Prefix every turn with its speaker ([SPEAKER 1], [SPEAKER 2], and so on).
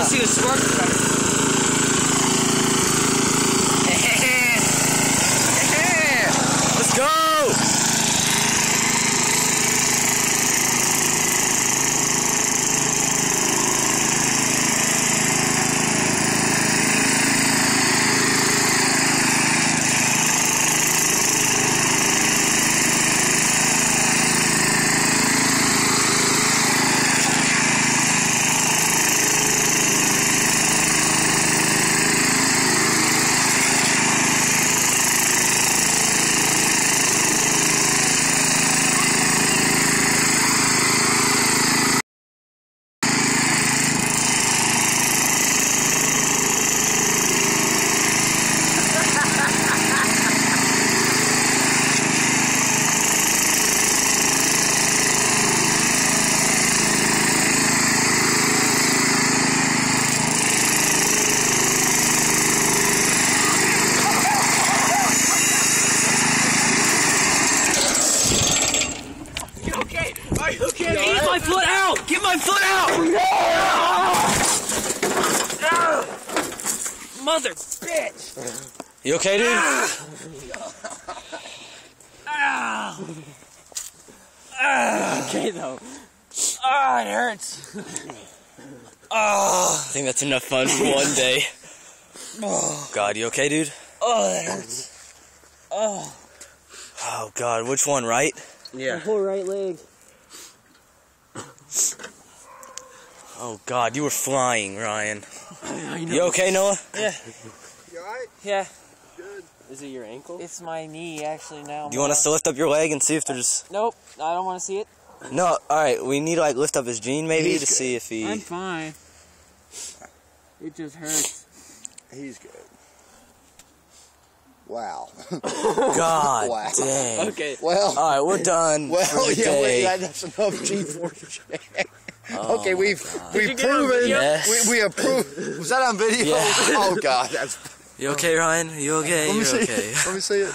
[SPEAKER 1] see the spark coming.
[SPEAKER 2] Let's go!
[SPEAKER 1] Are you okay? Get my foot out! Get my foot out! Mother bitch!
[SPEAKER 2] You okay, dude?
[SPEAKER 1] Okay though. It hurts.
[SPEAKER 2] I think that's enough fun for one day. God, you okay, dude?
[SPEAKER 1] Oh, that hurts.
[SPEAKER 2] Oh God, which one, right?
[SPEAKER 1] Yeah. My whole right leg.
[SPEAKER 2] Oh God, you were flying, Ryan.
[SPEAKER 1] I know.
[SPEAKER 2] You okay, Noah?
[SPEAKER 1] Yeah.
[SPEAKER 3] You alright?
[SPEAKER 1] Yeah.
[SPEAKER 3] Good. Is it your ankle?
[SPEAKER 1] It's my knee actually now.
[SPEAKER 2] Do you want us to lift up your leg and see if there's...
[SPEAKER 1] Nope, I don't want to see it.
[SPEAKER 2] No, alright, we need to like lift up his jean maybe to see if he...
[SPEAKER 1] I'm fine. It just hurts.
[SPEAKER 3] He's good. Wow.
[SPEAKER 2] God
[SPEAKER 3] Wow.
[SPEAKER 2] dang.
[SPEAKER 1] Okay.
[SPEAKER 3] Well.
[SPEAKER 2] Alright, we're done for the day.
[SPEAKER 3] That's enough Gforce.
[SPEAKER 2] Oh,
[SPEAKER 3] okay, we've
[SPEAKER 1] you get on
[SPEAKER 3] proven.
[SPEAKER 1] video?
[SPEAKER 2] Yes.
[SPEAKER 3] We approved. Was that on video?
[SPEAKER 2] Yeah.
[SPEAKER 3] Oh God, that's.
[SPEAKER 2] You okay, Ryan? You okay?
[SPEAKER 3] Let me
[SPEAKER 2] You're
[SPEAKER 3] see
[SPEAKER 2] okay.
[SPEAKER 3] it. Let me see it.